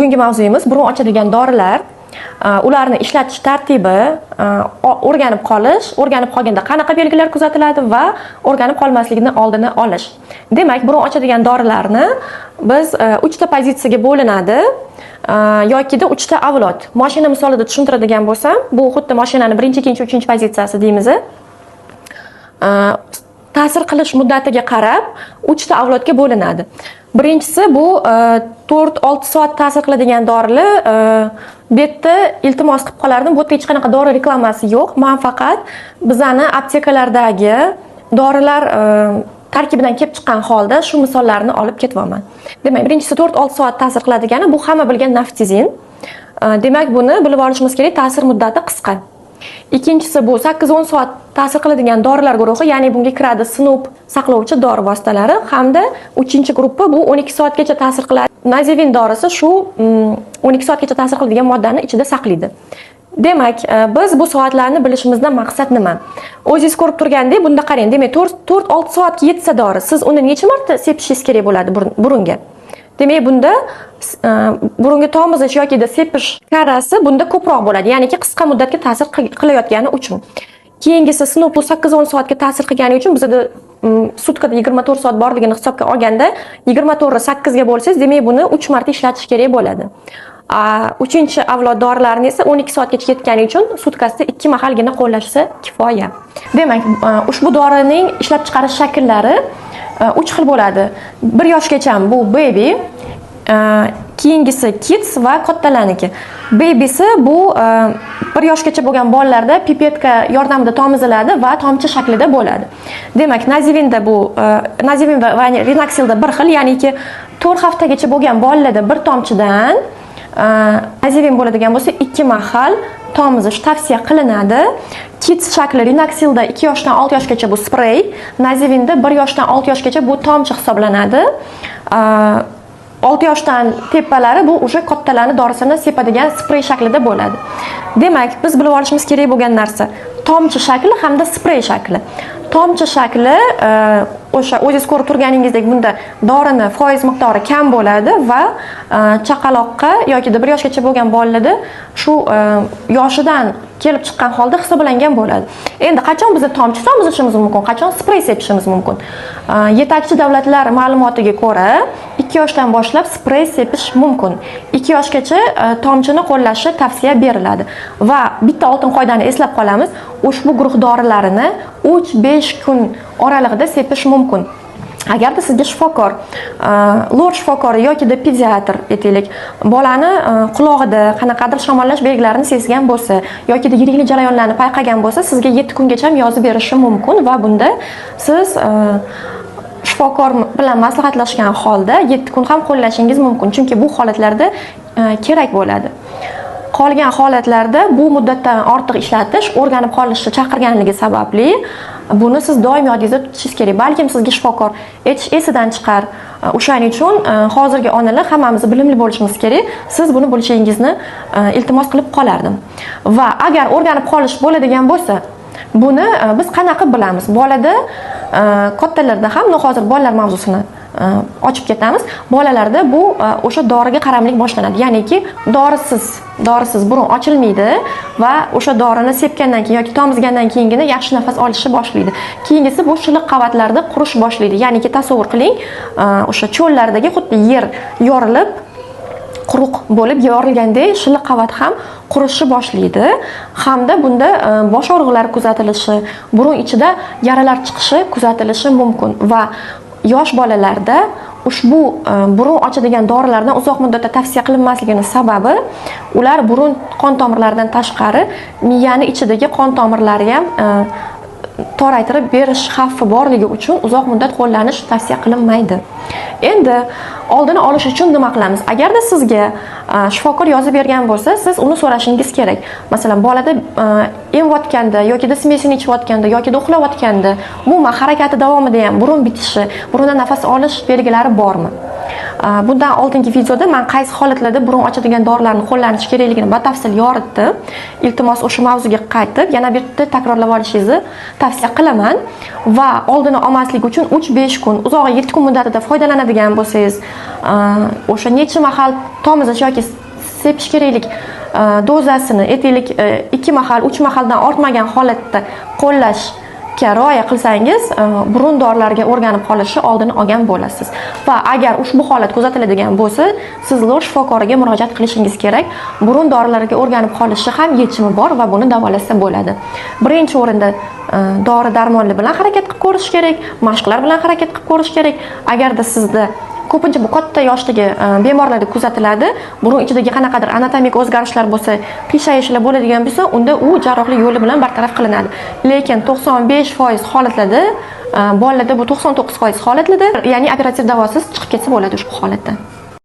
Bugungi mavzuyimiz burun ochadigan dorilar, ularni ishlatish tartibi, o'rganib qolganda qanaqa belgilar kuzatiladi va o'rganib qolmaslikni oldini olish. Demak, burun ochadigan dorilarni biz 3 ta pozitsiyaga bo'linadi. Yokida 3 ta avlod. Mashina misolida tushuntiradigan bo'lsam, bu xuddi mashinaning 1-chi, 2-chi, 3-chi pozitsiyasi deymiz. Ta'sir qilish muddatiga qarab 3 ta avlodga bo'linadi. Birinchisi bu 4-6 soat ta'sir qiladigan dorilar. Bu yerda iltimos qilib qolardim, bu yerda hech qanaqa dori reklamasi yo'q. Men faqat bizani aptekalardagi dorilar tarkibidan kelib chiqqan holda shu misollarni olib ketyapman. Demak, birinchisi 4-6 soat ta'sir qiladigani bu hamma bilgan naftizin. Demak, buni bilib olishimiz kerak, ta'sir muddati qisqa. Ikkinchisi bu 8-10 soat ta'sir qiladigan dorilar guruhi, ya'ni bunga kiradi sinub saqlovchi dori vositalari hamda 3-guruhi bu 12 soatgacha ta'sir qiladi. Nazivin dorisi shu 12 soatgacha ta'sir qiladigan moddani ichida saqlaydi. Demak, biz bu soatlarni bilishimizdan maqsad nima? O'zingiz ko'rib turgandek, bunda qarang. Demak, 4-6 soatga yetsa dori, siz uni necha marta sepishingiz kerak bo'ladi burunga? Demak, bunda burunga tomizish yoki sepish karasi bunda ko'proq bo'ladi, ya'niki qisqa muddatga ta'sir qilayotgani uchun. Keyingisi sinub 8-10 soatga ta'sir qilgani uchun bizda sutkada 24 soat borligini hisobga olganda 24 ni 8 ga bo'lsangiz, demak buni 3 marta ishlatish kerak bo'ladi. 3-chi avlod dorilarni esa 12 soatgacha ketgani uchun sutkasida 2 mahalgina qo'llashsa kifoya. Demak, ushbu dorining ishlab chiqarish shakllari 3 xil bo'ladi. 1 yoshgacha bu baby, keyingisi kids va kattalarniki. Babysi bu 1 yoshgacha bo'lgan bolalarda pipetka yordamida tomiziladi va tomchi shaklida bo'ladi. Demak, nazivinda bu nazivin va rinaxilda bir xil, ya'niki 4 haftagacha bo'lgan bolalarda bir tomchidan nazivin bo'ladigan bo'lsa 2 mahal tomizish tavsiya qilinadi. Kids shakli rinaxilda 2 yoshdan 6 yoshgacha bu sprey, nazivinda 1 yoshdan 6 yoshgacha bu tomchi hisoblanadi. 6 yoshdan tepalari bu o'sha kattalarning dorisini sepadigan sprey shaklida bo'ladi. Demak, biz bilib olishimiz kerak bo'lgan narsa tomchi shakli hamda sprey shakli. Tomchi shakli o'sha o'zingiz ko'rib turganingizdek bunda dorini foiz miqdori kam bo'ladi va chaqaloqqa yoki 1 yoshgacha bo'lgan bolalarda shu yoshidan kelib chiqqan holda hisoblangan bo'ladi. Endi qachon biz tomchi tomizishimiz mumkin, qachon sprey sepishimiz mumkin? Yetakchi davlatlar ma'lumotiga ko'ra 2 yoshdan boshlab sprey sepish mumkin. 2 yoshgacha tomchini qo'llashi tavsiya beriladi. Va bitta oltin qoidani eslab qolamiz, ushbu guruh dorilarini 3-5 kun oralig'ida sepish mumkin. Agarda sizga shifokor, lor shifokori yoki pediatr aytaylik, bolani qulog'ida qanaqadir shamollash belgilarini sezgan bo'lsa yoki yirik jarayonlarni payqagan bo'lsa, sizga 7 kungacha yozib berishi mumkin va bunda siz shifokor bilan maslahatlashgan holda 7 kun ham qo'llashingiz mumkin, chunki bu holatlarda kerak bo'ladi. Qolgan holatlarda bu muddatdan ortiq ishlatish o'rganib qolishni chaqirganligi sababli buni siz doim yodingizda tutishingiz kerak. Balkim sizga shifokor esidan chiqar. O'shaning uchun hozirgi onalar hammamiz bilimli bo'lishimiz kerak. Siz buni bilishingizni iltimos qilib qolardim. Va agar o'rganib qolish bo'ladigan bo'lsa, buni biz qanaqa bilamiz? Bolada, kattalarda ham, hozir bolalar mavzusini ochib ketamiz. Bolalarda bu o'sha doriga qaramlik boshlanadi. Ya'niki dorisiz burun ochilmaydi va o'sha dorini sepgandan keyin yoki tomizgandan keyingina yaxshi nafas olishni boshlaydi. Keyingisi bu shiliq qavatlarda qurish boshlaydi. Ya'niki tasavvur qiling, o'sha cho'llardagi xuddi yer yorilib quruq bo'lib yorilgandek shiliq qavat ham qurishni boshlaydi hamda bunda bosh og'riqlari kuzatilishi, burun ichida yaralar chiqishi kuzatilishi mumkin va yosh bolalarda ushbu burun ochadigan dorilardan uzoq muddatda tavsiya qilinmasligining sababi ular burun qon tomirlaridan tashqari miyani ichidagi qon tomirlari ham toraytirib berish xavfi borligi uchun uzoq muddat qo'llanish tavsiya qilinmaydi. Endi oldini olish uchun nima qilamiz? Agarda sizga shifokor yozib bergan bo'lsa, siz uni so'rashingiz kerak. Masalan, bolada emayotganda yoki smesini ichayotganda yoki uxlayotganda umuman harakati davomida ham burun bitishi, burundan nafas olish belgilari bormi? Bundan oldingi videoda men qaysi holatlarda burun ochadigan dorilarni qo'llanish kerakligini batafsil yoritdim. Iltimos o'sha mavzuga qaytib yana bir yerda takrorlab olishingizni tavsiya qilaman va oldini olmaslik uchun 3-5 kun, uzog'i 7 kun muddatida foydalanadigan bo'lsangiz, o'sha necha mahal tomiz yoki sepish keraklik dozasini aytaylik 2 mahal, 3 mahaldan ortmagan holatda qo'llashga rioya qilsangiz, burun dorilariga o'rganib qolishni oldini olgan bo'lasiz. Va agar ushbu holat kuzatiladigan bo'lsa, siz lor shifokoriga murojaat qilishingiz kerak. Burun dorilariga o'rganib qolishi ham yechimi bor va buni davolasa bo'ladi. Birinchi o'rinda dori-darmonlar bilan harakat qilib ko'rish kerak, mashqlar bilan harakat qilib ko'rish kerak. Agarda sizda ko'pincha bu katta yoshdagi bemorlarda kuzatiladi. Burun ichidagi qanaqadir anatomik o'zgarishlar bo'lsa, qiyshayishlar bo'ladigan bo'lsa, unda u jarrohlik yo'li bilan bartaraf qilinadi. Lekin 95% holatlarda, bolalarda bu 99% holatlarda, ya'ni operativ davosiz chiqib ketsa bo'ladi ushbu holatdan.